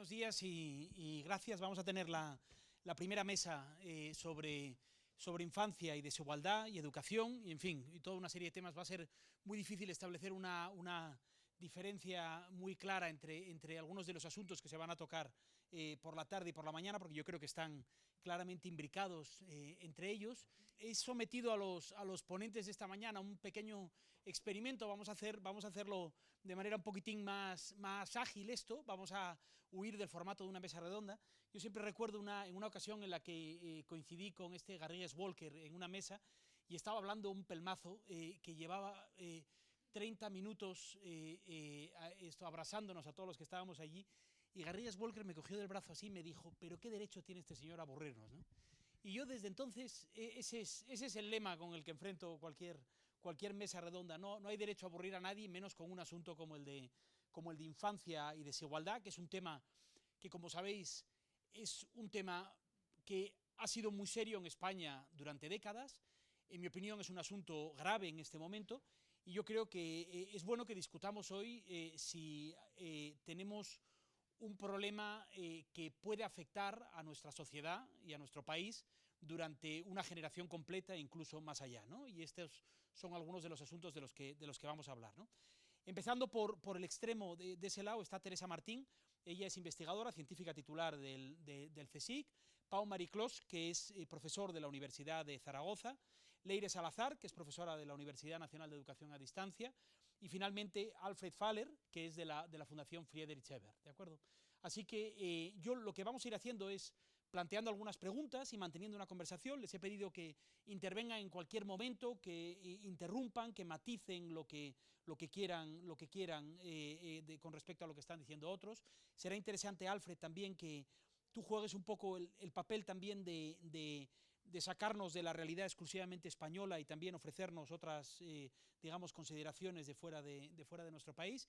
Buenos días y gracias. Vamos a tener la primera mesa sobre infancia y desigualdad y educación, y en fin, y toda una serie de temas. Va a ser muy difícil establecer una diferencia muy clara entre algunos de los asuntos que se van a tocar por la tarde y por la mañana, porque yo creo que están claramente imbricados entre ellos. He sometido a los ponentes de esta mañana a un pequeño experimento. Vamos a hacerlo de manera un poquitín más ágil esto. Vamos a huir del formato de una mesa redonda. Yo siempre recuerdo en una ocasión en la que coincidí con este Garrigues Walker en una mesa y estaba hablando un pelmazo que llevaba 30 minutos abrazándonos a todos los que estábamos allí, y Garrigues Walker me cogió del brazo así y me dijo: pero qué derecho tiene este señor a aburrirnos, ¿no? Y yo desde entonces, ese es el lema con el que enfrento cualquier mesa redonda. No hay derecho a aburrir a nadie, menos con un asunto como el de infancia y desigualdad, que es un tema que, como sabéis, es un tema que ha sido muy serio en España durante décadas. En mi opinión, es un asunto grave en este momento, y yo creo que es bueno que discutamos hoy si tenemos un problema que puede afectar a nuestra sociedad y a nuestro país durante una generación completa e incluso más allá, ¿no? Y estos son algunos de los asuntos de los que vamos a hablar, ¿no? Empezando por el extremo de ese lado está Teresa Martín. Ella es investigadora, científica titular del CSIC, Pau Mariclós, que es profesor de la Universidad de Zaragoza, Leire Salazar, que es profesora de la Universidad Nacional de Educación a Distancia, y finalmente Alfred Faller, que es de la Fundación Friedrich Ebert, ¿de acuerdo? Así que yo lo que vamos a ir haciendo es planteando algunas preguntas y manteniendo una conversación. Les he pedido que intervengan en cualquier momento, que interrumpan, que maticen lo que quieran con respecto a lo que están diciendo otros. Será interesante, Alfred, también que tú juegues un poco el papel también de sacarnos de la realidad exclusivamente española y también ofrecernos otras, digamos, consideraciones de fuera de nuestro país.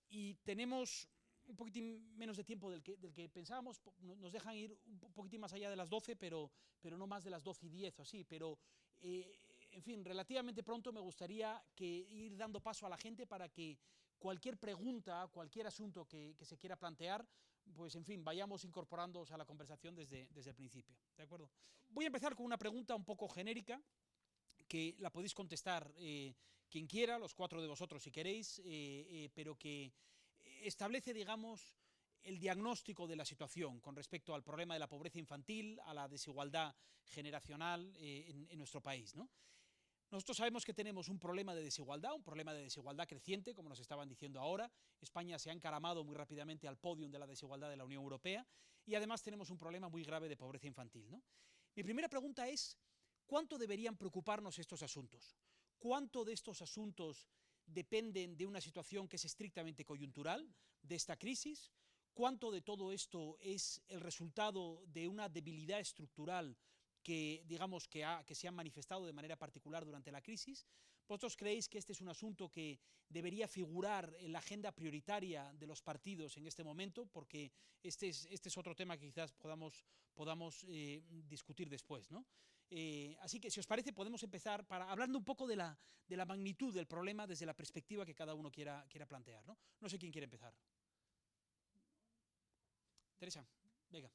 Y tenemos un poquitín menos de tiempo del que pensábamos. Nos dejan ir un poquitín más allá de las 12, pero no más de las 12:10 o así. Pero, en fin, relativamente pronto me gustaría ir dando paso a la gente para que cualquier pregunta, cualquier asunto que se quiera plantear, pues, en fin, vayamos incorporándonos a la conversación desde el principio, ¿de acuerdo? Voy a empezar con una pregunta un poco genérica, que la podéis contestar quien quiera, los 4 de vosotros si queréis, pero que establece, digamos, el diagnóstico de la situación con respecto al problema de la pobreza infantil, a la desigualdad generacional en nuestro país, ¿no? Nosotros sabemos que tenemos un problema de desigualdad creciente, como nos estaban diciendo ahora. España se ha encaramado muy rápidamente al podio de la desigualdad de la Unión Europea, y además tenemos un problema muy grave de pobreza infantil, ¿no? Mi primera pregunta es: ¿cuánto deberían preocuparnos estos asuntos? ¿Cuánto de estos asuntos dependen de una situación que es estrictamente coyuntural, de esta crisis? ¿Cuánto de todo esto es el resultado de una debilidad estructural que, digamos, que se han manifestado de manera particular durante la crisis? ¿Vosotros creéis que este es un asunto que debería figurar en la agenda prioritaria de los partidos en este momento? Porque este es otro tema que quizás podamos discutir después, ¿no? Así que, si os parece, podemos empezar hablando un poco de la magnitud del problema desde la perspectiva que cada uno quiera plantear, ¿no? No sé quién quiere empezar. Teresa, venga.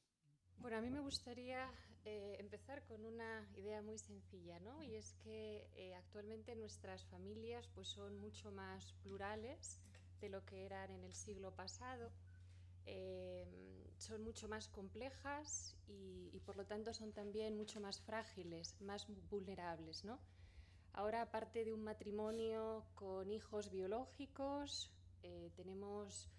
Bueno, a mí me gustaría empezar con una idea muy sencilla, ¿no? Y es que actualmente nuestras familias pues, son mucho más plurales de lo que eran en el siglo pasado. Son mucho más complejas y por lo tanto son también mucho más frágiles, más vulnerables, ¿no? Ahora, aparte de un matrimonio con hijos biológicos, tenemos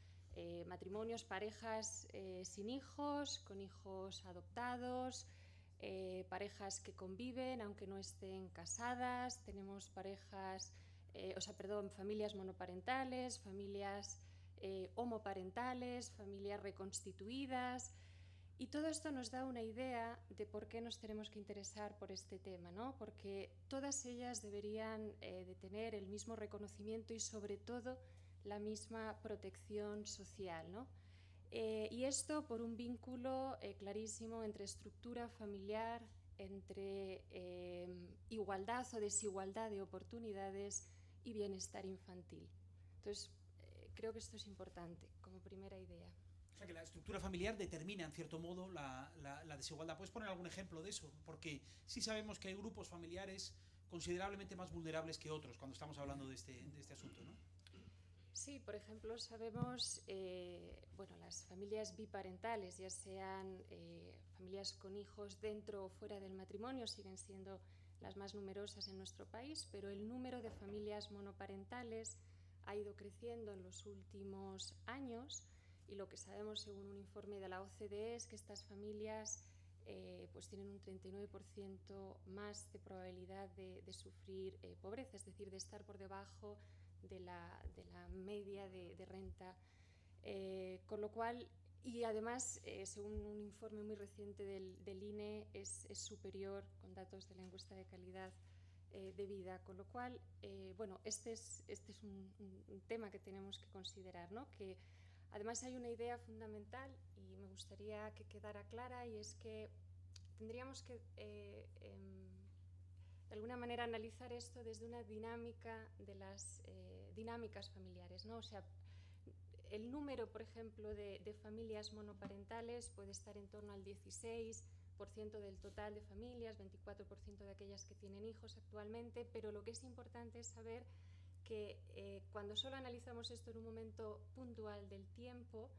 matrimonios, parejas sin hijos, con hijos adoptados, parejas que conviven aunque no estén casadas, tenemos familias monoparentales, familias homoparentales, familias reconstituidas. Y todo esto nos da una idea de por qué nos tenemos que interesar por este tema, ¿no? Porque todas ellas deberían de tener el mismo reconocimiento y, sobre todo, la misma protección social, ¿no? Y esto por un vínculo clarísimo entre estructura familiar, entre igualdad o desigualdad de oportunidades y bienestar infantil. Entonces, creo que esto es importante como primera idea. O sea, que la estructura familiar determina, en cierto modo, la desigualdad. ¿Puedes poner algún ejemplo de eso? Porque sí sabemos que hay grupos familiares considerablemente más vulnerables que otros cuando estamos hablando de este asunto, ¿no? Sí, por ejemplo, sabemos, bueno, las familias biparentales, ya sean familias con hijos dentro o fuera del matrimonio, siguen siendo las más numerosas en nuestro país, pero el número de familias monoparentales ha ido creciendo en los últimos años, y lo que sabemos según un informe de la OCDE es que estas familias pues tienen un 39% más de probabilidad de sufrir pobreza, es decir, de estar por debajo de la media de renta, con lo cual, y además, según un informe muy reciente del INE, es superior con datos de la encuesta de calidad de vida, con lo cual, bueno, este es un tema que tenemos que considerar, ¿no? Que además hay una idea fundamental y me gustaría que quedara clara, y es que tendríamos que de alguna manera analizar esto desde una dinámica de las dinámicas familiares, ¿no? O sea, el número, por ejemplo, de familias monoparentales puede estar en torno al 16% del total de familias, 24% de aquellas que tienen hijos actualmente, pero lo que es importante es saber que cuando solo analizamos esto en un momento puntual del tiempo,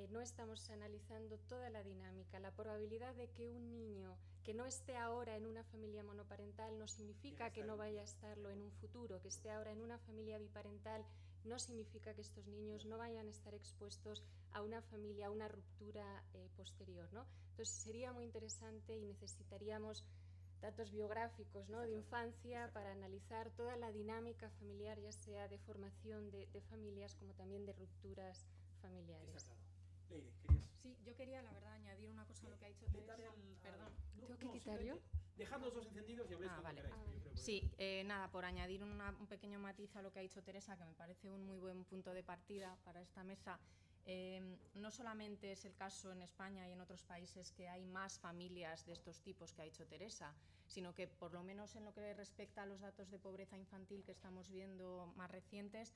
no estamos analizando toda la dinámica. La probabilidad de que un niño que no esté ahora en una familia monoparental no significa que no vaya a estarlo en un futuro. Que esté ahora en una familia biparental no significa que estos niños no vayan a estar expuestos a una familia, a una ruptura posterior, ¿no? Entonces sería muy interesante y necesitaríamos datos biográficos, ¿no?, de infancia para analizar toda la dinámica familiar, ya sea de formación de familias como también de rupturas familiares. Está claro. Leire, ¿querías? Sí, yo quería, la verdad, añadir una cosa a lo que ha dicho Teresa. Perdón. ¿Tengo que quitar yo? Dejad los dos encendidos y habléis cuando vale. queráis. Yo creo que Sí, nada, por añadir un pequeño matiz a lo que ha dicho Teresa, que me parece un muy buen punto de partida para esta mesa. No solamente es el caso en España y en otros países que hay más familias de estos tipos que ha dicho Teresa, sino que por lo menos en lo que respecta a los datos de pobreza infantil que estamos viendo más recientes,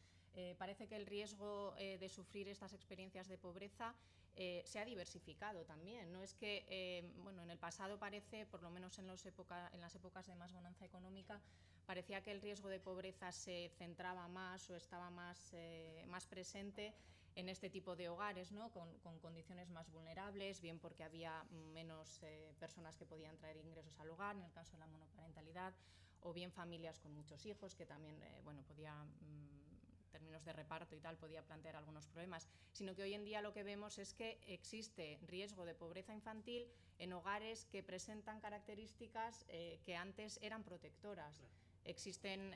parece que el riesgo de sufrir estas experiencias de pobreza se ha diversificado también. No es que, bueno, en el pasado parece, por lo menos en las épocas de más bonanza económica, parecía que el riesgo de pobreza se centraba más o estaba más presente en este tipo de hogares, ¿no?, con condiciones más vulnerables, bien porque había menos personas que podían traer ingresos al hogar, en el caso de la monoparentalidad, o bien familias con muchos hijos, que también bueno, podía, en términos de reparto y tal, podía plantear algunos problemas, sino que hoy en día lo que vemos es que existe riesgo de pobreza infantil en hogares que presentan características que antes eran protectoras. Claro. Existen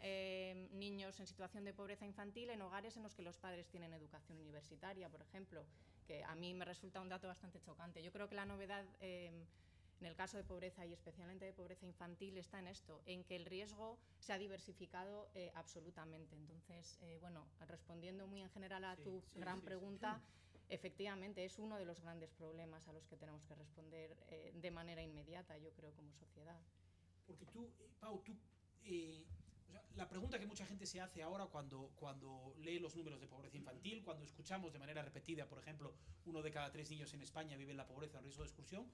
niños en situación de pobreza infantil en hogares en los que los padres tienen educación universitaria, por ejemplo, que a mí me resulta un dato bastante chocante. Yo creo que la novedad en el caso de pobreza y especialmente de pobreza infantil está en esto, en que el riesgo se ha diversificado absolutamente. Entonces, bueno, respondiendo muy en general a tu gran pregunta, efectivamente es uno de los grandes problemas a los que tenemos que responder de manera inmediata, yo creo, como sociedad. Porque tú, Pau, o sea, la pregunta que mucha gente se hace ahora cuando lee los números de pobreza infantil, cuando escuchamos de manera repetida, por ejemplo, 1 de cada 3 niños en España vive en la pobreza o en riesgo de exclusión,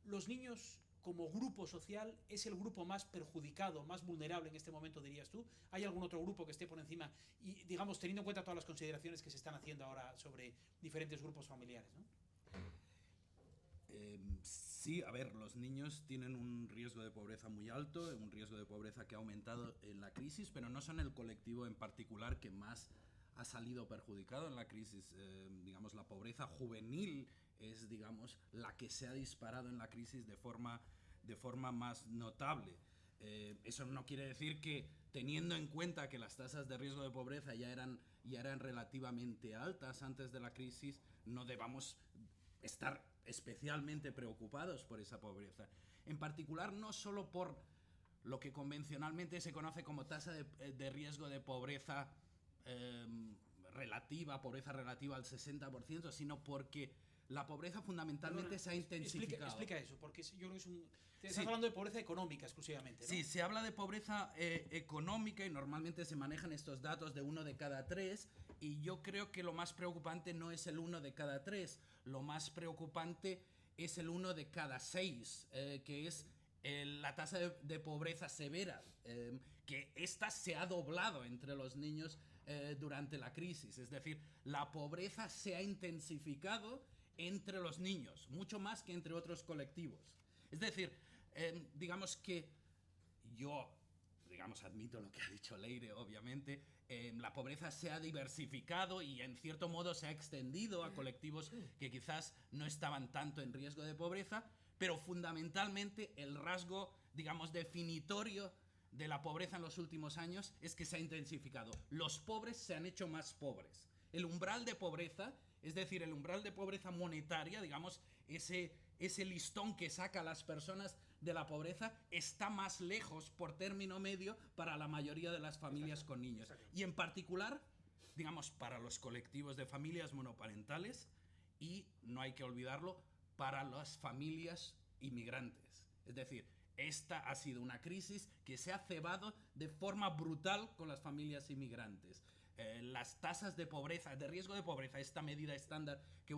los niños como grupo social es el grupo más perjudicado, más vulnerable en este momento, dirías tú. ¿Hay algún otro grupo que esté por encima? Y, digamos, teniendo en cuenta todas las consideraciones que se están haciendo ahora sobre diferentes grupos familiares, ¿no? Sí, a ver, los niños tienen un riesgo de pobreza muy alto, un riesgo de pobreza que ha aumentado en la crisis, pero no son el colectivo en particular que más ha salido perjudicado en la crisis. Digamos, la pobreza juvenil es, digamos, la que se ha disparado en la crisis de forma más notable. Eso no quiere decir que, teniendo en cuenta que las tasas de riesgo de pobreza ya eran relativamente altas antes de la crisis, no debamos estar especialmente preocupados por esa pobreza. En particular, no solo por lo que convencionalmente se conoce como tasa de riesgo de pobreza pobreza relativa al 60%, sino porque la pobreza fundamentalmente se ha intensificado. Explica eso, porque yo creo que estás hablando de pobreza económica exclusivamente, ¿no? Sí, se habla de pobreza económica y normalmente se manejan estos datos de 1 de cada 3, Y yo creo que lo más preocupante no es el 1 de cada 3, lo más preocupante es el 1 de cada 6, que es la tasa de pobreza severa, que esta se ha doblado entre los niños durante la crisis. Es decir, la pobreza se ha intensificado entre los niños, mucho más que entre otros colectivos. Es decir, digamos que yo, admito lo que ha dicho Leire, obviamente, la pobreza se ha diversificado y en cierto modo se ha extendido a colectivos que quizás no estaban tanto en riesgo de pobreza, pero fundamentalmente el rasgo, digamos, definitorio de la pobreza en los últimos años es que se ha intensificado. Los pobres se han hecho más pobres. El umbral de pobreza, es decir, el umbral de pobreza monetaria, digamos, ese listón que saca a las personas de la pobreza, está más lejos por término medio para la mayoría de las familias con niños. Y en particular, digamos, para los colectivos de familias monoparentales y, no hay que olvidarlo, para las familias inmigrantes. Es decir, esta ha sido una crisis que se ha cebado de forma brutal con las familias inmigrantes. Las tasas de pobreza, de riesgo de pobreza, esta medida estándar que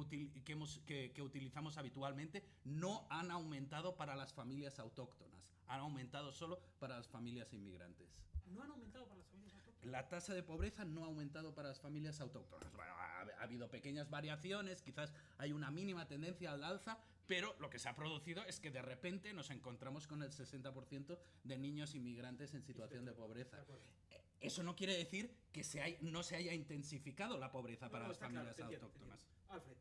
utilizamos habitualmente, no han aumentado para las familias autóctonas, han aumentado solo para las familias inmigrantes. ¿No han aumentado para las familias autóctonas? La tasa de pobreza no ha aumentado para las familias autóctonas. Bueno, ha habido pequeñas variaciones, quizás hay una mínima tendencia al alza, pero lo que se ha producido es que de repente nos encontramos con el 60% de niños inmigrantes en situación de pobreza. Eso no quiere decir que no se haya intensificado la pobreza para las familias autóctonas. Alfred.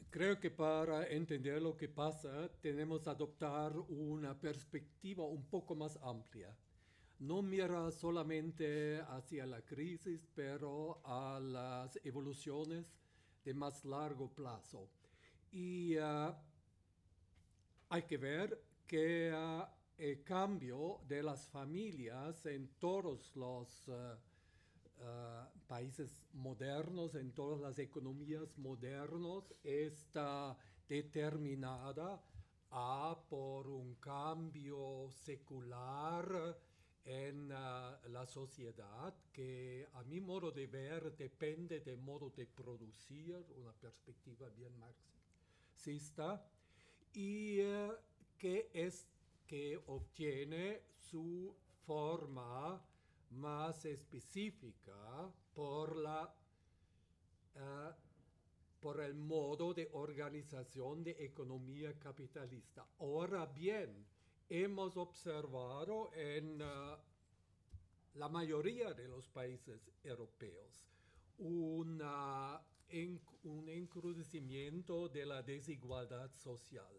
Creo que para entender lo que pasa tenemos que adoptar una perspectiva un poco más amplia. No mira solamente hacia la crisis, pero a las evoluciones de más largo plazo. Y hay que ver que el cambio de las familias en todos los países modernos, en todas las economías modernas, está determinada por un cambio secular en la sociedad que, a mi modo de ver, depende del modo de producir, una perspectiva bien marxista, y que obtiene su forma más específica por el modo de organización de economía capitalista. Ahora bien, hemos observado en la mayoría de los países europeos un encrudecimiento de la desigualdad social.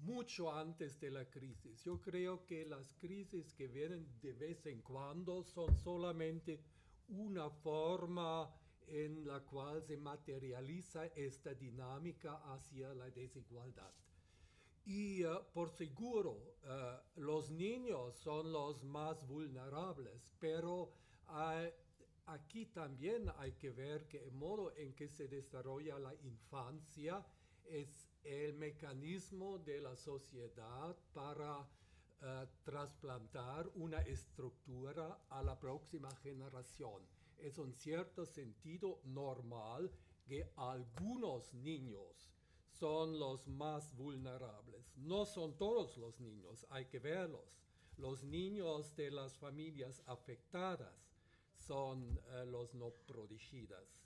Mucho antes de la crisis. Yo creo que las crisis que vienen de vez en cuando son solamente una forma en la cual se materializa esta dinámica hacia la desigualdad. Y por seguro, los niños son los más vulnerables, pero aquí también hay que ver que el modo en que se desarrolla la infancia es el mecanismo de la sociedad para trasplantar una estructura a la próxima generación. Es en cierto sentido normal que algunos niños son los más vulnerables. No son todos los niños, hay que verlos. Los niños de las familias afectadas son los no protegidos.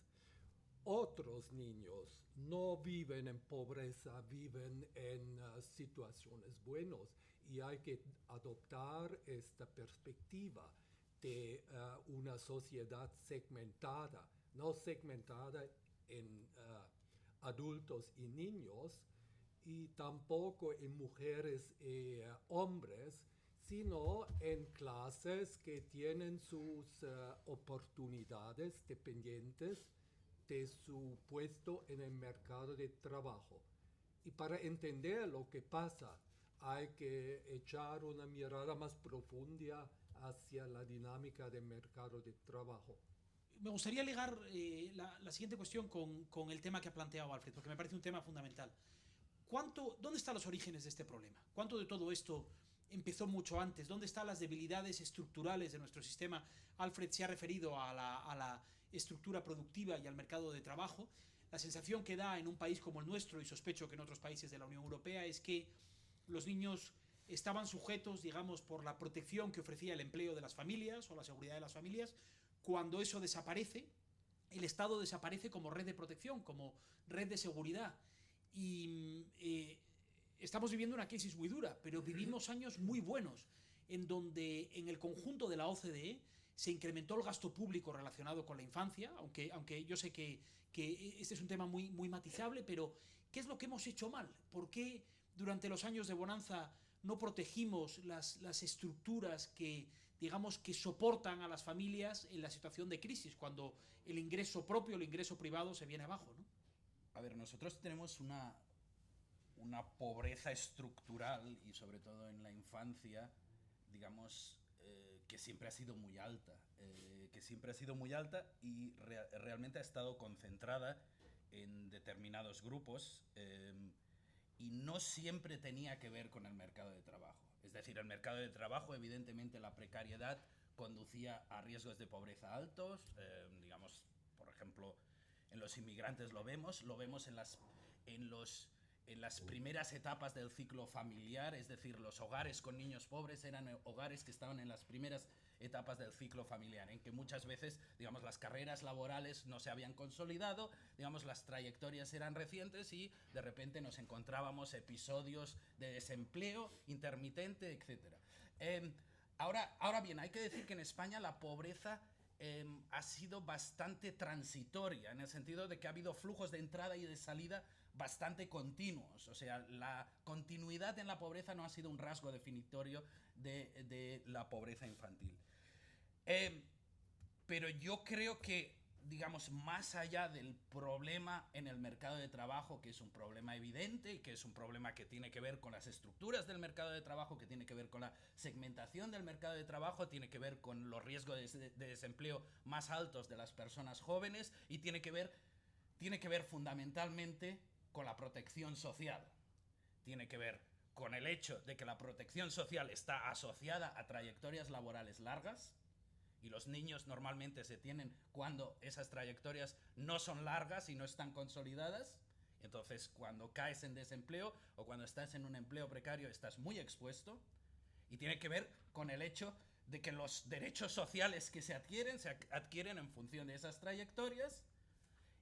Otros niños no viven en pobreza, viven en situaciones buenas, y hay que adoptar esta perspectiva de una sociedad segmentada, no segmentada en adultos y niños, y tampoco en mujeres y hombres, sino en clases que tienen sus oportunidades dependientes de su puesto en el mercado de trabajo. Y para entender lo que pasa, hay que echar una mirada más profunda hacia la dinámica del mercado de trabajo. Me gustaría ligar la siguiente cuestión con el tema que ha planteado Alfred, porque me parece un tema fundamental. ¿Dónde están los orígenes de este problema? ¿Cuánto de todo esto empezó mucho antes? ¿Dónde están las debilidades estructurales de nuestro sistema? Alfred se ha referido a la estructura productiva y al mercado de trabajo. La sensación que da en un país como el nuestro, y sospecho que en otros países de la Unión Europea, es que los niños estaban sujetos, digamos, por la protección que ofrecía el empleo de las familias o la seguridad de las familias. Cuando eso desaparece, el Estado desaparece como red de protección, como red de seguridad. Y estamos viviendo una crisis muy dura, pero vivimos años muy buenos, en donde en el conjunto de la OCDE se incrementó el gasto público relacionado con la infancia, aunque yo sé que este es un tema muy, muy matizable, pero ¿qué es lo que hemos hecho mal? ¿Por qué durante los años de bonanza no protegimos las estructuras que, digamos, que soportan a las familias en la situación de crisis, cuando el ingreso propio, el ingreso privado se viene abajo, ¿no? A ver, nosotros tenemos una pobreza estructural, y sobre todo en la infancia, digamos, que siempre ha sido muy alta, y realmente ha estado concentrada en determinados grupos, y no siempre tenía que ver con el mercado de trabajo. Es decir, el mercado de trabajo, evidentemente, la precariedad conducía a riesgos de pobreza altos, digamos, por ejemplo, en los inmigrantes lo vemos en las primeras etapas del ciclo familiar, es decir, los hogares con niños pobres eran hogares que estaban en las primeras etapas del ciclo familiar, en que muchas veces, digamos, las carreras laborales no se habían consolidado, digamos, las trayectorias eran recientes y de repente nos encontrábamos episodios de desempleo intermitente, etc. Ahora bien, hay que decir que en España la pobreza ha sido bastante transitoria, en el sentido de que ha habido flujos de entrada y de salida bastante continuos. O sea, la continuidad en la pobreza no ha sido un rasgo definitorio de la pobreza infantil. Pero yo creo que, digamos, más allá del problema en el mercado de trabajo, que es un problema evidente y que es un problema que tiene que ver con las estructuras del mercado de trabajo, que tiene que ver con la segmentación del mercado de trabajo, tiene que ver con los riesgos de desempleo más altos de las personas jóvenes, y tiene que ver fundamentalmente con la protección social. Tiene que ver con el hecho de que la protección social está asociada a trayectorias laborales largas, y los niños normalmente se tienen cuando esas trayectorias no son largas y no están consolidadas. Entonces, cuando caes en desempleo o cuando estás en un empleo precario, estás muy expuesto. Y tiene que ver con el hecho de que los derechos sociales que se adquieren en función de esas trayectorias,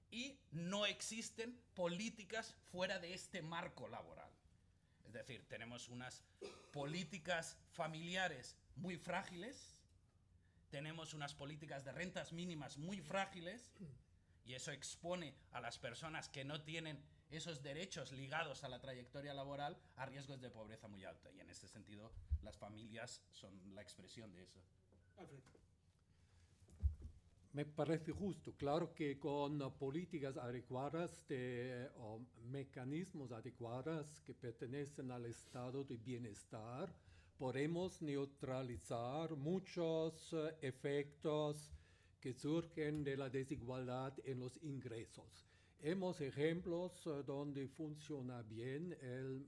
y no existen políticas fuera de este marco laboral. Es decir, tenemos unas políticas familiares muy frágiles, tenemos unas políticas de rentas mínimas muy frágiles, y eso expone a las personas que no tienen esos derechos ligados a la trayectoria laboral a riesgos de pobreza muy alta. Y en este sentido, las familias son la expresión de eso. Alfred. Me parece justo. Claro que con políticas adecuadas o mecanismos adecuados que pertenecen al estado de bienestar, podemos neutralizar muchos efectos que surgen de la desigualdad en los ingresos. Hemos ejemplos donde funciona bien el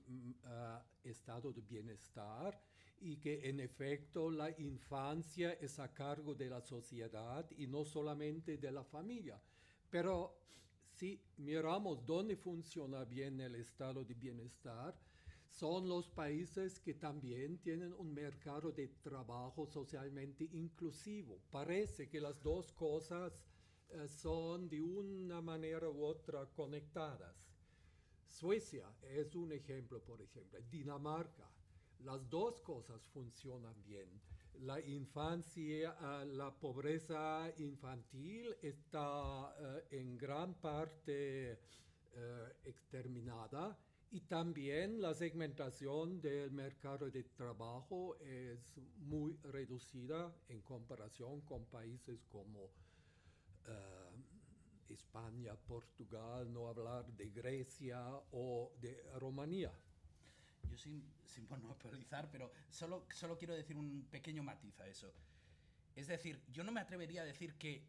estado de bienestar, y que en efecto la infancia es a cargo de la sociedad y no solamente de la familia. Pero si miramos dónde funciona bien el estado de bienestar, son los países que también tienen un mercado de trabajo socialmente inclusivo. Parece que las dos cosas son de una manera u otra conectadas. Suecia es un ejemplo, por ejemplo. Dinamarca. Las dos cosas funcionan bien. La infancia, la pobreza infantil está en gran parte exterminada, y también la segmentación del mercado de trabajo es muy reducida en comparación con países como España, Portugal, no hablar de Grecia o de Rumanía. Yo sin monopolizar, pero solo quiero decir un pequeño matiz a eso. Es decir, yo no me atrevería a decir que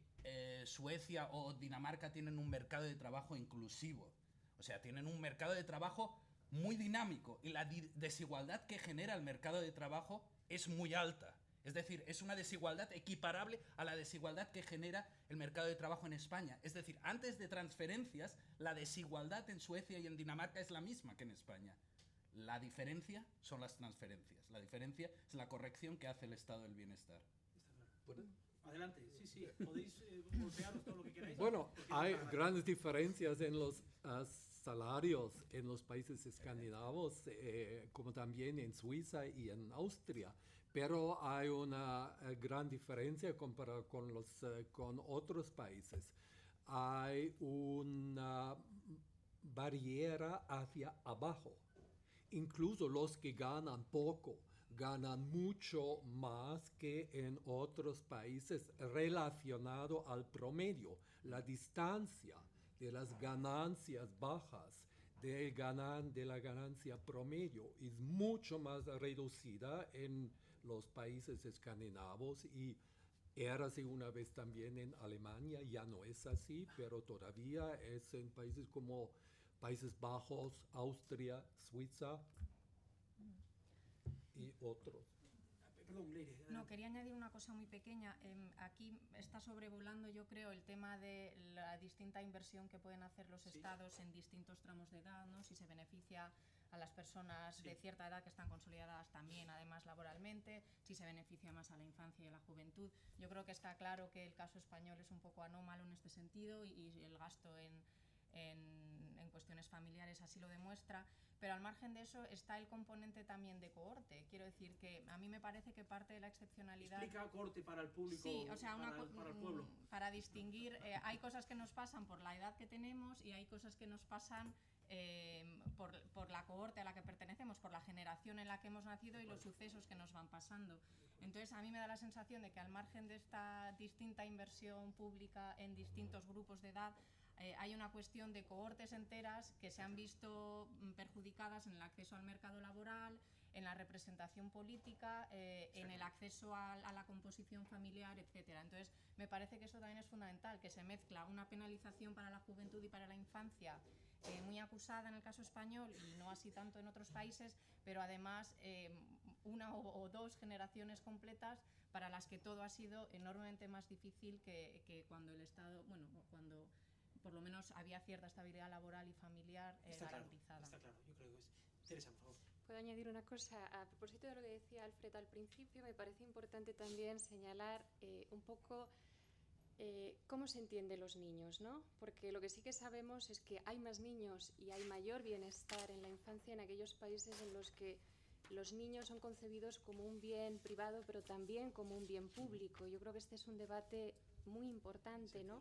Suecia o Dinamarca tienen un mercado de trabajo inclusivo. O sea, tienen un mercado de trabajo muy dinámico y la desigualdad que genera el mercado de trabajo es muy alta. Es decir, es una desigualdad equiparable a la desigualdad que genera el mercado de trabajo en España. Es decir, antes de transferencias, la desigualdad en Suecia y en Dinamarca es la misma que en España. La diferencia son las transferencias. La diferencia es la corrección que hace el estado del bienestar. Adelante, sí, podéis golpearos todo lo que queráis. Bueno, hay grandes diferencias en los salarios en los países escandinavos, como también en Suiza y en Austria, pero hay una gran diferencia comparado con otros países. Hay una barrera hacia abajo. Incluso los que ganan poco ganan mucho más que en otros países relacionado al promedio. La distancia de las ganancias bajas de la ganancia promedio es mucho más reducida en los países escandinavos y era así una vez también en Alemania. Ya no es así, pero todavía es en países como Países Bajos, Austria, Suiza y otros. Perdón, Leire. No, quería añadir una cosa muy pequeña. Aquí está sobrevolando, yo creo, el tema de la distinta inversión que pueden hacer los estados en distintos tramos de edad, ¿no? Si se beneficia a las personas de cierta edad que están consolidadas también, además laboralmente, si se beneficia más a la infancia y a la juventud. Yo creo que está claro que el caso español es un poco anómalo en este sentido y el gasto en cuestiones familiares así lo demuestra, pero al margen de eso está el componente también de cohorte. Quiero decir que a mí me parece que parte de la excepcionalidad... Explica cohorte para el público, sí, o sea, para el pueblo. Para distinguir, hay cosas que nos pasan por la edad que tenemos y hay cosas que nos pasan por la cohorte a la que pertenecemos, por la generación en la que hemos nacido y los sucesos que nos van pasando. Entonces, a mí me da la sensación de que al margen de esta distinta inversión pública en distintos grupos de edad, hay una cuestión de cohortes enteras que se han visto perjudicadas en el acceso al mercado laboral, en la representación política, en el acceso a la composición familiar, etcétera. Entonces, me parece que eso también es fundamental, que se mezcla una penalización para la juventud y para la infancia muy acusada en el caso español y no así tanto en otros países, pero además una o dos generaciones completas para las que todo ha sido enormemente más difícil que cuando el Estado, bueno, cuando por lo menos había cierta estabilidad laboral y familiar garantizada. Está claro, yo creo que es. Teresa, por favor. Puedo añadir una cosa. A propósito de lo que decía Alfred al principio, me parece importante también señalar un poco cómo se entienden los niños, ¿no? Porque lo que sí que sabemos es que hay más niños y hay mayor bienestar en la infancia en aquellos países en los que los niños son concebidos como un bien privado, pero también como un bien público. Yo creo que este es un debate muy importante, ¿no?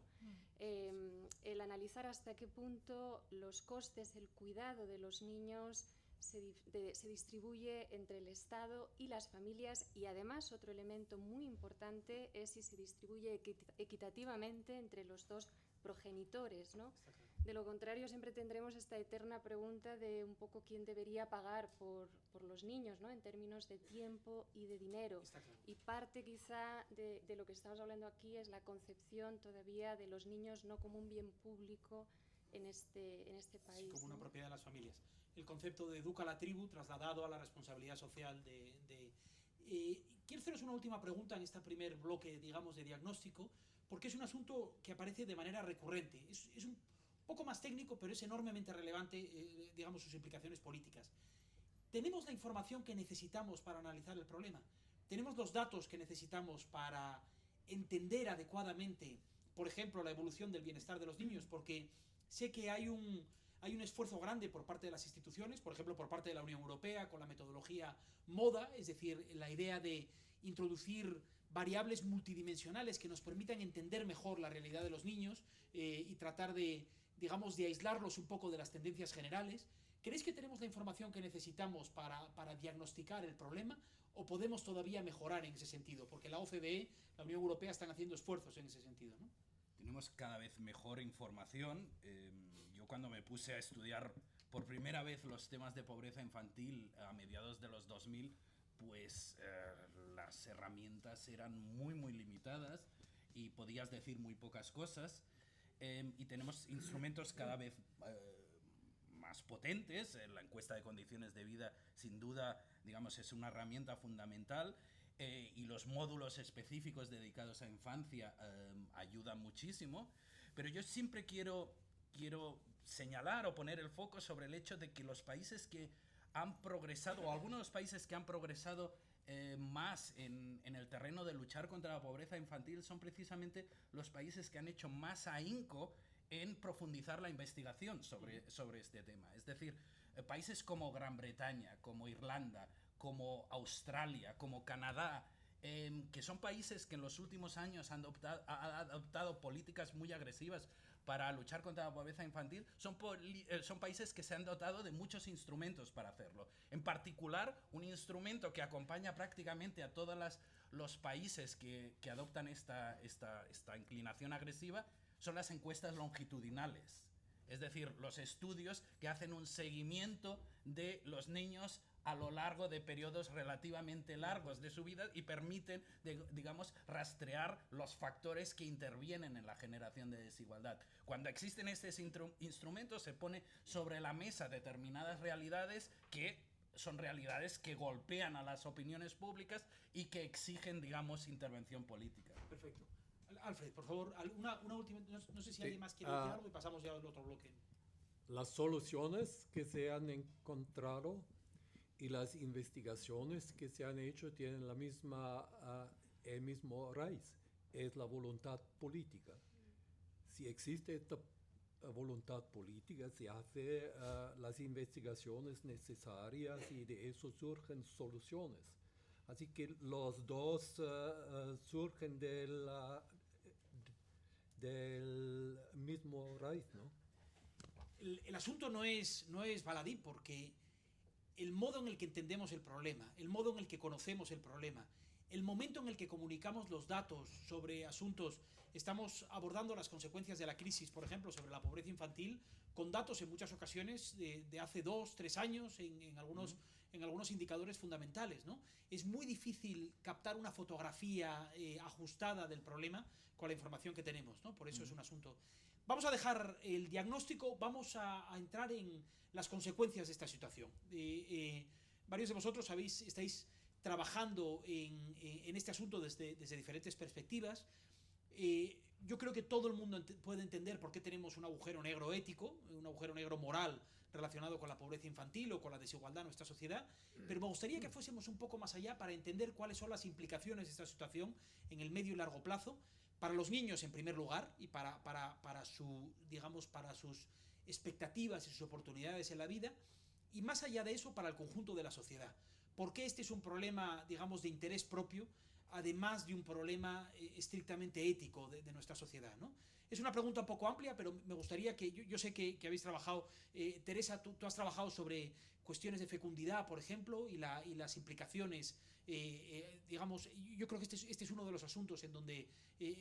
El analizar hasta qué punto los costes, el cuidado de los niños se distribuye entre el Estado y las familias, y además otro elemento muy importante es si se distribuye equitativamente entre los dos progenitores, ¿no? De lo contrario, siempre tendremos esta eterna pregunta de un poco quién debería pagar por los niños, ¿no? En términos de tiempo y de dinero. Y parte quizá de lo que estamos hablando aquí es la concepción todavía de los niños no como un bien público en este país. Sí, como una propiedad de las familias. El concepto de educa la tribu trasladado a la responsabilidad social quiero haceros una última pregunta en este primer bloque, digamos, de diagnóstico, porque es un asunto que aparece de manera recurrente. Es un poco más técnico, pero es enormemente relevante, digamos, sus implicaciones políticas. ¿Tenemos la información que necesitamos para analizar el problema? ¿Tenemos los datos que necesitamos para entender adecuadamente, por ejemplo, la evolución del bienestar de los niños? Porque sé que hay un esfuerzo grande por parte de las instituciones, por ejemplo, por parte de la Unión Europea, con la metodología MODA, es decir, la idea de introducir variables multidimensionales que nos permitan entender mejor la realidad de los niños y tratar de, digamos, de aislarlos un poco de las tendencias generales. ¿Creéis que tenemos la información que necesitamos para diagnosticar el problema o podemos todavía mejorar en ese sentido? Porque la OCDE, la Unión Europea, están haciendo esfuerzos en ese sentido, ¿no? Tenemos cada vez mejor información. Yo cuando me puse a estudiar por primera vez los temas de pobreza infantil a mediados de los 2000, pues las herramientas eran muy limitadas y podías decir muy pocas cosas. Y tenemos instrumentos cada vez más potentes. La encuesta de condiciones de vida, sin duda, digamos, es una herramienta fundamental. Y los módulos específicos dedicados a infancia ayudan muchísimo. Pero yo siempre quiero señalar o poner el foco sobre el hecho de que los países que han progresado, o algunos de los países que han progresado más en el terreno de luchar contra la pobreza infantil, son precisamente los países que han hecho más ahínco en profundizar la investigación sobre este tema. Es decir, países como Gran Bretaña, como Irlanda, como Australia, como Canadá, que son países que en los últimos años han adoptado políticas muy agresivas para luchar contra la pobreza infantil, son países que se han dotado de muchos instrumentos para hacerlo. En particular, un instrumento que acompaña prácticamente a todos los países que adoptan esta inclinación agresiva son las encuestas longitudinales. Es decir, los estudios que hacen un seguimiento de los niños a lo largo de periodos relativamente largos de su vida y permiten, digamos, rastrear los factores que intervienen en la generación de desigualdad. Cuando existen estos instrumentos, se pone sobre la mesa determinadas realidades que son realidades que golpean a las opiniones públicas y que exigen, digamos, intervención política. Perfecto. Alfred, por favor, una última, no sé si alguien más quiere decir algo y pasamos ya al otro bloque. Las soluciones que se han encontrado y las investigaciones que se han hecho tienen el mismo raíz, es la voluntad política. Si existe esta voluntad política, se hacen las investigaciones necesarias y de eso surgen soluciones. Así que los dos surgen del mismo raíz, ¿no? El asunto no es baladí, porque el modo en el que entendemos el problema, el modo en el que conocemos el problema, el momento en el que comunicamos los datos sobre asuntos, estamos abordando las consecuencias de la crisis, por ejemplo, sobre la pobreza infantil, con datos en muchas ocasiones de hace 2, 3 años en algunos indicadores fundamentales, ¿no? Es muy difícil captar una fotografía ajustada del problema con la información que tenemos, ¿no? Por eso es un asunto. Vamos a dejar el diagnóstico, vamos a entrar en las consecuencias de esta situación. Varios de vosotros estáis trabajando en este asunto desde diferentes perspectivas. Yo creo que todo el mundo puede entender por qué tenemos un agujero negro ético, un agujero negro moral relacionado con la pobreza infantil o con la desigualdad en nuestra sociedad, pero me gustaría que fuésemos un poco más allá para entender cuáles son las implicaciones de esta situación en el medio y largo plazo, para los niños en primer lugar y para sus expectativas y sus oportunidades en la vida, y más allá de eso para el conjunto de la sociedad. ¿Por qué este es un problema, digamos, de interés propio, además de un problema estrictamente ético de nuestra sociedad, ¿no? Es una pregunta un poco amplia, pero me gustaría que, yo sé que habéis trabajado, Teresa, tú has trabajado sobre cuestiones de fecundidad, por ejemplo, y las implicaciones, digamos, yo creo que este es uno de los asuntos en donde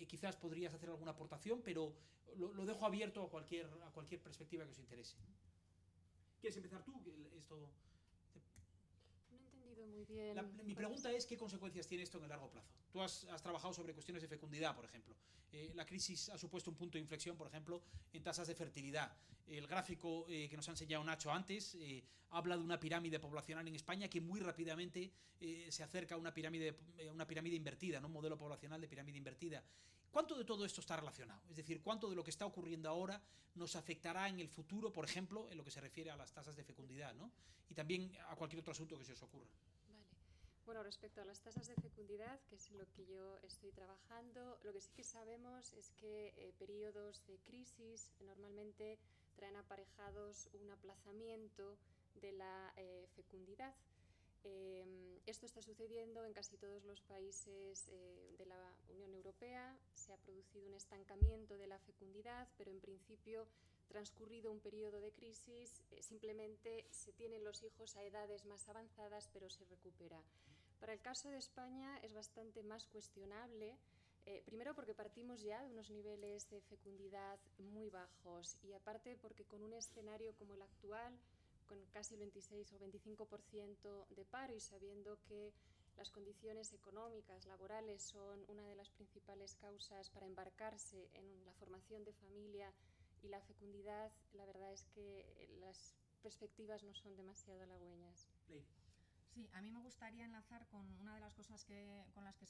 quizás podrías hacer alguna aportación, pero lo dejo abierto a cualquier perspectiva que os interese. ¿Quieres empezar tú? No he entendido muy bien. Mi pregunta es ¿qué consecuencias tiene esto en el largo plazo? Tú has trabajado sobre cuestiones de fecundidad, por ejemplo. La crisis ha supuesto un punto de inflexión, por ejemplo, en tasas de fertilidad. El gráfico que nos ha enseñado Nacho antes habla de una pirámide poblacional en España que muy rápidamente se acerca a una pirámide invertida, ¿no? Un modelo poblacional de pirámide invertida. ¿Cuánto de todo esto está relacionado? Es decir, ¿cuánto de lo que está ocurriendo ahora nos afectará en el futuro, por ejemplo, en lo que se refiere a las tasas de fecundidad, ¿no? Y también a cualquier otro asunto que se os ocurra. Vale. Bueno, respecto a las tasas de fecundidad, que es lo que yo estoy trabajando, lo que sí que sabemos es que periodos de crisis normalmente traen aparejados un aplazamiento de la fecundidad. Esto está sucediendo en casi todos los países de la Unión Europea. Se ha producido un estancamiento de la fecundidad, pero en principio, transcurrido un periodo de crisis, simplemente se tienen los hijos a edades más avanzadas, pero se recupera. Para el caso de España es bastante más cuestionable, primero porque partimos ya de unos niveles de fecundidad muy bajos y aparte porque con un escenario como el actual, con casi el 26 o 25% de paro y sabiendo que las condiciones económicas, laborales son una de las principales causas para embarcarse en la formación de familia y la fecundidad, la verdad es que las perspectivas no son demasiado halagüeñas. Sí, a mí me gustaría enlazar con una de las cosas con las que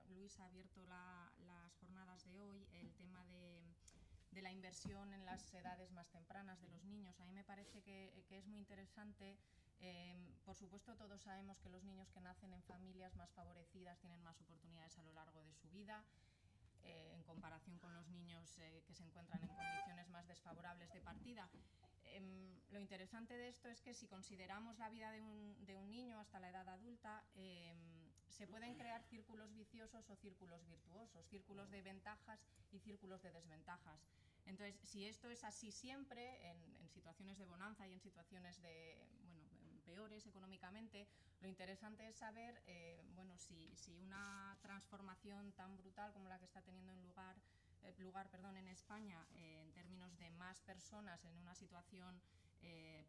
Luis ha abierto las jornadas de hoy, el tema de la inversión en las edades más tempranas de los niños. A mí me parece que es muy interesante. Por supuesto, todos sabemos que los niños que nacen en familias más favorecidas tienen más oportunidades a lo largo de su vida, en comparación con los niños que se encuentran en condiciones más desfavorables de partida. Lo interesante de esto es que si consideramos la vida de un niño hasta la edad adulta, se pueden crear círculos viciosos o círculos virtuosos, círculos de ventajas y círculos de desventajas. Entonces, si esto es así siempre, en situaciones de bonanza y en situaciones peores económicamente, lo interesante es saber si una transformación tan brutal como la que está teniendo lugar en España, en términos de más personas en una situación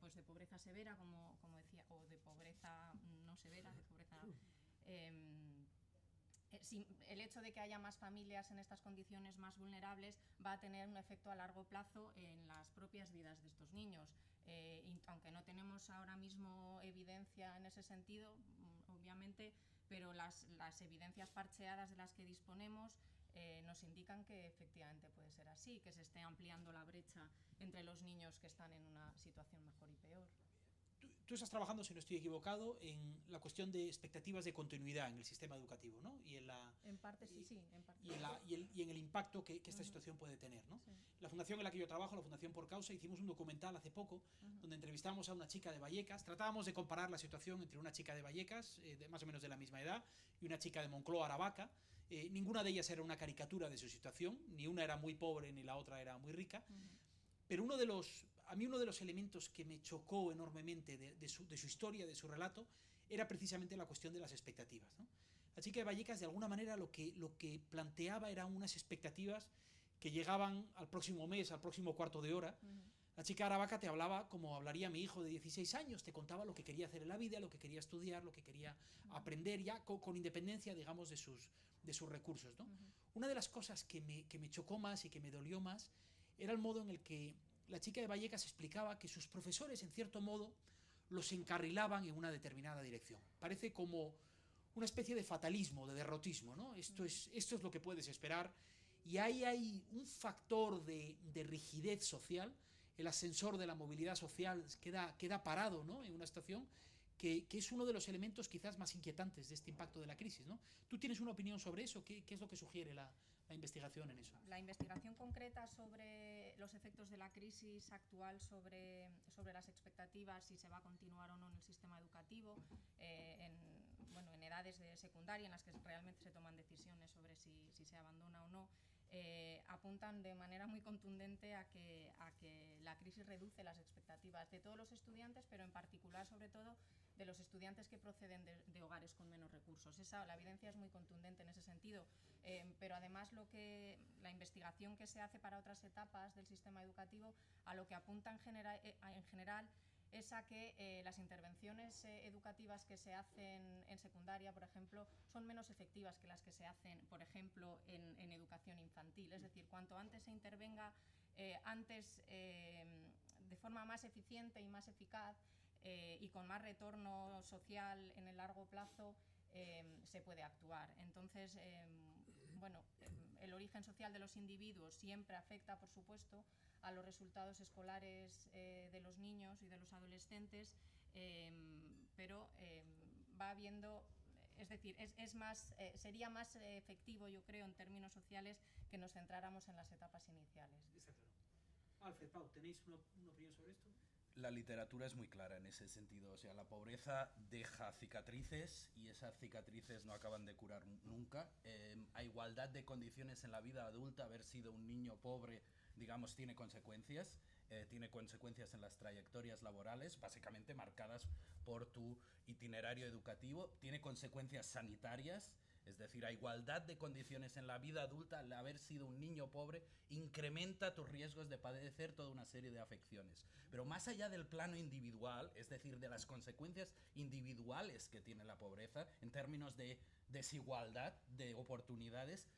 pues de pobreza severa, como decía, o de pobreza no severa, de pobreza... el hecho de que haya más familias en estas condiciones más vulnerables va a tener un efecto a largo plazo en las propias vidas de estos niños. Aunque no tenemos ahora mismo evidencia en ese sentido, obviamente, pero las evidencias parcheadas de las que disponemos nos indican que efectivamente puede ser así, que se esté ampliando la brecha entre los niños que están en una situación mejor y peor. Tú estás trabajando, si no estoy equivocado, en la cuestión de expectativas de continuidad en el sistema educativo, ¿no? En parte sí, en parte. Y en el impacto que esta situación puede tener, ¿no? Sí. La fundación en la que yo trabajo, la Fundación Por Causa, hicimos un documental hace poco donde entrevistamos a una chica de Vallecas. Tratábamos de comparar la situación entre una chica de Vallecas, de más o menos de la misma edad, y una chica de Moncloa, Aravaca. Ninguna de ellas era una caricatura de su situación, ni una era muy pobre ni la otra era muy rica. Pero a mí uno de los elementos que me chocó enormemente de su historia, de su relato, era precisamente la cuestión de las expectativas, ¿no? La chica de Vallecas, de alguna manera, lo que planteaba eran unas expectativas que llegaban al próximo mes, al próximo cuarto de hora. La chica de Aravaca te hablaba como hablaría mi hijo de 16 años, te contaba lo que quería hacer en la vida, lo que quería estudiar, lo que quería aprender, ya con independencia, digamos, de sus recursos, ¿no? Una de las cosas que me chocó más y que me dolió más era el modo en el que la chica de Vallecas explicaba que sus profesores, en cierto modo, los encarrilaban en una determinada dirección. Parece como una especie de fatalismo, de derrotismo, ¿no? Esto es lo que puedes esperar. Y ahí hay un factor de rigidez social. El ascensor de la movilidad social queda parado, ¿no? En una situación que es uno de los elementos quizás más inquietantes de este impacto de la crisis, ¿no? ¿Tú tienes una opinión sobre eso? ¿Qué es lo que sugiere la investigación en eso? La investigación concreta sobre los efectos de la crisis actual sobre las expectativas, si se va a continuar o no en el sistema educativo, en edades de secundaria en las que realmente se toman decisiones sobre si se abandona o no, apuntan de manera muy contundente a que la crisis reduce las expectativas de todos los estudiantes, pero en particular, sobre todo, de los estudiantes que proceden de hogares con menos recursos. La evidencia es muy contundente en ese sentido, pero además la investigación que se hace para otras etapas del sistema educativo a lo que apunta en general es a que las intervenciones educativas que se hacen en secundaria, por ejemplo, son menos efectivas que las que se hacen, por ejemplo, en educación infantil. Es decir, cuanto antes se intervenga, antes de forma más eficiente y más eficaz, y con más retorno social en el largo plazo, se puede actuar. Entonces, el origen social de los individuos siempre afecta, por supuesto, a los resultados escolares de los niños y de los adolescentes, pero va habiendo... Es decir, sería más efectivo, yo creo, en términos sociales, que nos centráramos en las etapas iniciales. Exacto. Alfred, Pau, ¿tenéis una opinión sobre esto? La literatura es muy clara en ese sentido. O sea, la pobreza deja cicatrices y esas cicatrices no acaban de curar nunca. A igualdad de condiciones en la vida adulta, haber sido un niño pobre, digamos, tiene consecuencias. Tiene consecuencias en las trayectorias laborales, básicamente marcadas por tu itinerario educativo. Tiene consecuencias sanitarias. Es decir, a igualdad de condiciones en la vida adulta, al haber sido un niño pobre, incrementa tus riesgos de padecer toda una serie de afecciones. Pero más allá del plano individual, es decir, de las consecuencias individuales que tiene la pobreza, en términos de desigualdad de oportunidades,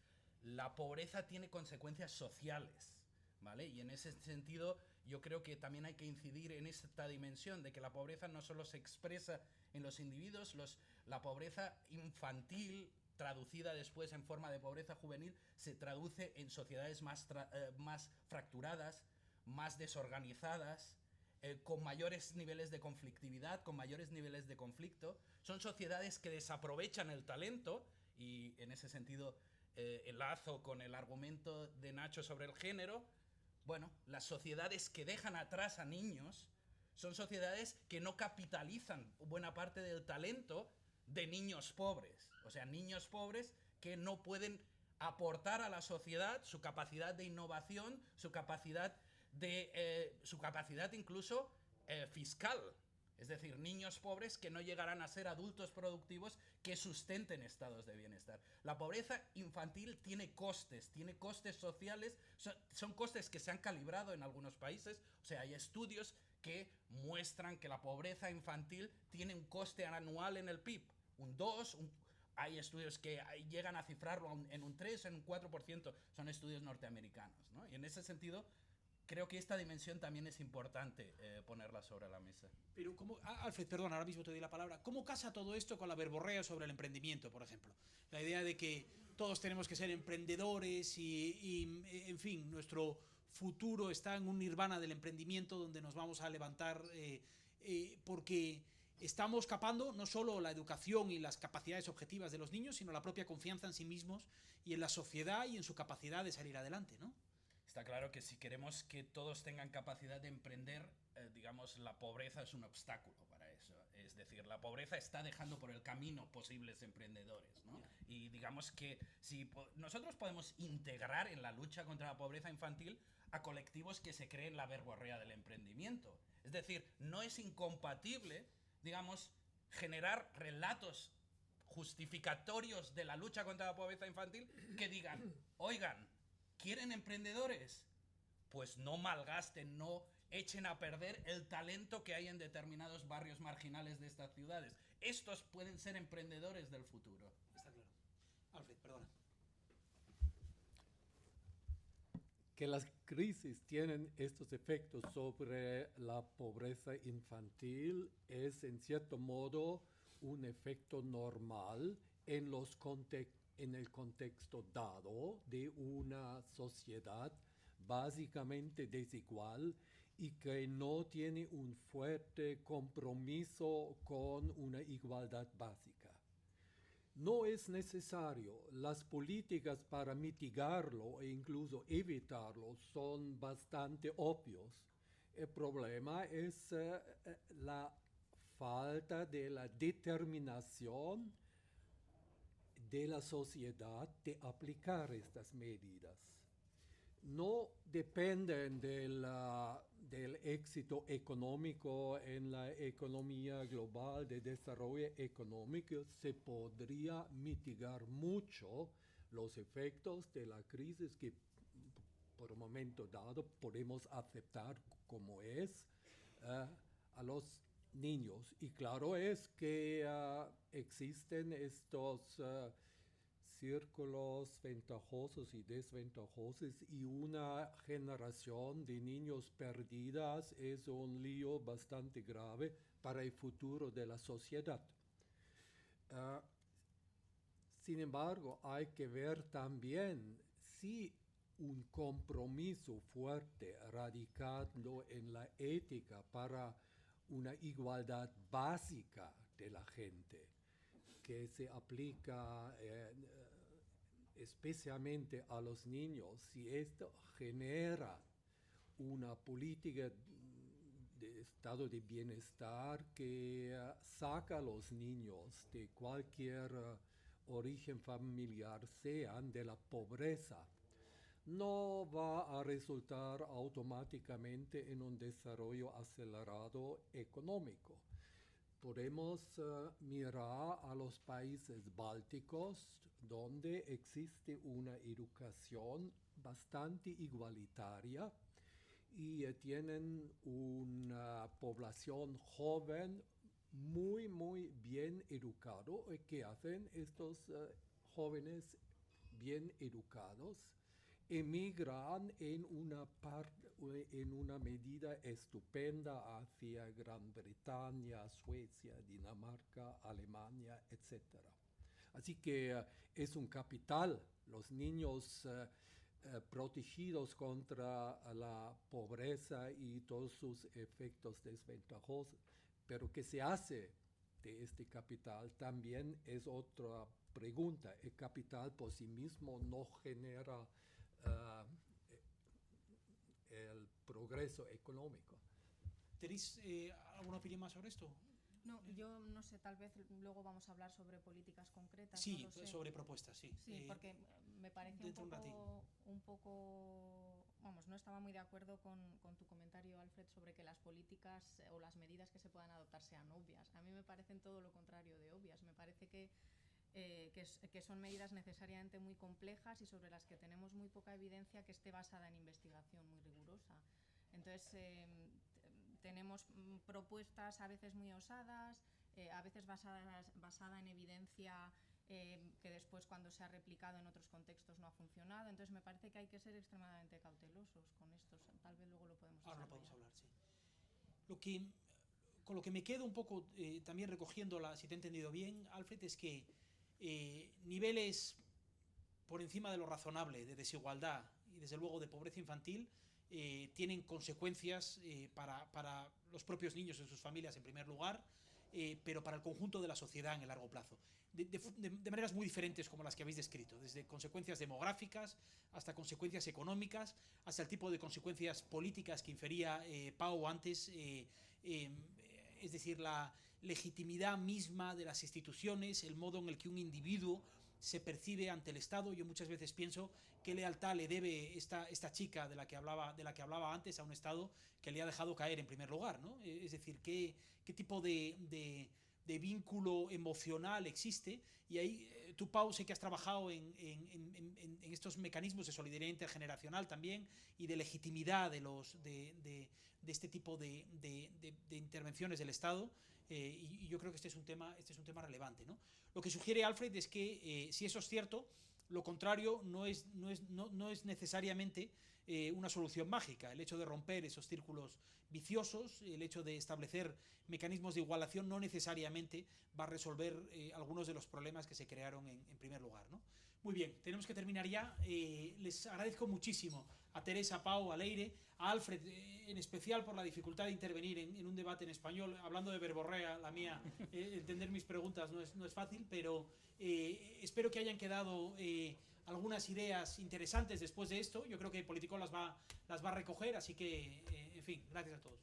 la pobreza tiene consecuencias sociales. ¿vale? Y en ese sentido yo creo que también hay que incidir en esta dimensión de que la pobreza no solo se expresa en los individuos, la pobreza infantil, traducida después en forma de pobreza juvenil, se traduce en sociedades más fracturadas, más desorganizadas, con mayores niveles de conflictividad, con mayores niveles de conflicto. Son sociedades que desaprovechan el talento, y en ese sentido enlazo con el argumento de Nacho sobre el género. Bueno, las sociedades que dejan atrás a niños son sociedades que no capitalizan buena parte del talento de niños pobres. O sea, niños pobres que no pueden aportar a la sociedad su capacidad de innovación, su capacidad incluso fiscal. Es decir, niños pobres que no llegarán a ser adultos productivos que sustenten estados de bienestar. La pobreza infantil tiene costes sociales, son costes que se han calibrado en algunos países. O sea, hay estudios que muestran que la pobreza infantil tiene un coste anual en el PIB, un 2, hay estudios que llegan a cifrarlo en un 3, en un 4%, son estudios norteamericanos, ¿no? Y en ese sentido, creo que esta dimensión también es importante ponerla sobre la mesa. Pero ¿cómo, Alfred, perdón, ahora mismo te doy la palabra, ¿cómo casa todo esto con la verborrea sobre el emprendimiento, por ejemplo? La idea de que todos tenemos que ser emprendedores y en fin, nuestro futuro está en un nirvana del emprendimiento donde nos vamos a levantar porque estamos capando no solo la educación y las capacidades objetivas de los niños, sino la propia confianza en sí mismos y en la sociedad y en su capacidad de salir adelante, ¿no? Está claro que si queremos que todos tengan capacidad de emprender, digamos, la pobreza es un obstáculo para eso. Es decir, la pobreza está dejando por el camino posibles emprendedores, ¿no? Y digamos que si nosotros podemos integrar en la lucha contra la pobreza infantil a colectivos que se creen la verborrea del emprendimiento. Es decir, no es incompatible, digamos, generar relatos justificatorios de la lucha contra la pobreza infantil que digan, oigan, ¿quieren emprendedores? Pues no malgasten, no echen a perder el talento que hay en determinados barrios marginales de estas ciudades. Estos pueden ser emprendedores del futuro. Está claro. Alfred, perdona. Que las crisis tienen estos efectos sobre la pobreza infantil es en cierto modo un efecto normal en el contexto dado de una sociedad básicamente desigual y que no tiene un fuerte compromiso con una igualdad básica. No es necesario. Las políticas para mitigarlo e incluso evitarlo son bastante obvios. El problema es la falta de la determinación de la sociedad de aplicar estas medidas. No dependen del éxito económico en la economía global de desarrollo económico. Se podría mitigar mucho los efectos de la crisis que por un momento dado podemos aceptar como es a los niños. Y claro es que existen estos círculos ventajosos y desventajosos y una generación de niños perdidas es un lío bastante grave para el futuro de la sociedad. Sin embargo, hay que ver también si un compromiso fuerte radicado en la ética para una igualdad básica de la gente que se aplica especialmente a los niños, si esto genera una política de estado de bienestar que saca a los niños de cualquier origen familiar, sean de la pobreza, no va a resultar automáticamente en un desarrollo acelerado económico. Podemos mirar a los países bálticos, donde existe una educación bastante igualitaria y tienen una población joven muy, muy bien educado. ¿Qué hacen estos jóvenes bien educados? emigran en una medida estupenda hacia Gran Bretaña, Suecia, Dinamarca, Alemania, etc. Así que es un capital. Los niños protegidos contra la pobreza y todos sus efectos desventajosos. Pero ¿qué se hace de este capital? También es otra pregunta. El capital por sí mismo no genera el progreso económico. ¿Tenéis alguna opinión más sobre esto? No, yo no sé, tal vez luego vamos a hablar sobre políticas concretas. Sí, no lo sé. sobre propuestas, sí. Sí, porque me parece un poco, vamos, no estaba muy de acuerdo con tu comentario, Alfred, sobre que las políticas o las medidas que se puedan adoptar sean obvias. A mí me parecen todo lo contrario de obvias. Me parece que son medidas necesariamente muy complejas y sobre las que tenemos muy poca evidencia que esté basada en investigación muy rigurosa. Entonces, tenemos propuestas a veces muy osadas, a veces basada en evidencia que después cuando se ha replicado en otros contextos no ha funcionado. Entonces me parece que hay que ser extremadamente cautelosos con esto. Tal vez luego lo podemos Ahora lo podemos hablar, sí. Con lo que me quedo un poco también recogiéndola, si te he entendido bien, Alfred, es que niveles por encima de lo razonable de desigualdad y desde luego de pobreza infantil tienen consecuencias para los propios niños y sus familias en primer lugar, pero para el conjunto de la sociedad en el largo plazo. De maneras muy diferentes como las que habéis descrito, desde consecuencias demográficas hasta consecuencias económicas, hasta el tipo de consecuencias políticas que infería Pau antes, es decir, la legitimidad misma de las instituciones, el modo en el que un individuo se percibe ante el Estado. Yo muchas veces pienso qué lealtad le debe esta chica de la que hablaba antes a un Estado que le ha dejado caer en primer lugar, ¿no? Es decir, qué tipo de vínculo emocional existe. Y ahí tú, Pau, sé que has trabajado en estos mecanismos de solidaridad intergeneracional también y de legitimidad de este tipo de intervenciones del Estado. Y yo creo que este es un tema relevante, ¿no? Lo que sugiere Alfred es que si eso es cierto, lo contrario no es necesariamente una solución mágica. El hecho de romper esos círculos viciosos, el hecho de establecer mecanismos de igualación no necesariamente va a resolver algunos de los problemas que se crearon en primer lugar, ¿no? Muy bien, tenemos que terminar ya. Les agradezco muchísimo a Teresa, a Pau, a Leire, a Alfred en especial por la dificultad de intervenir en un debate en español, hablando de verborrea, la mía, entender mis preguntas no es fácil, pero espero que hayan quedado algunas ideas interesantes después de esto. Yo creo que Politicón las va a recoger, así que, en fin, gracias a todos.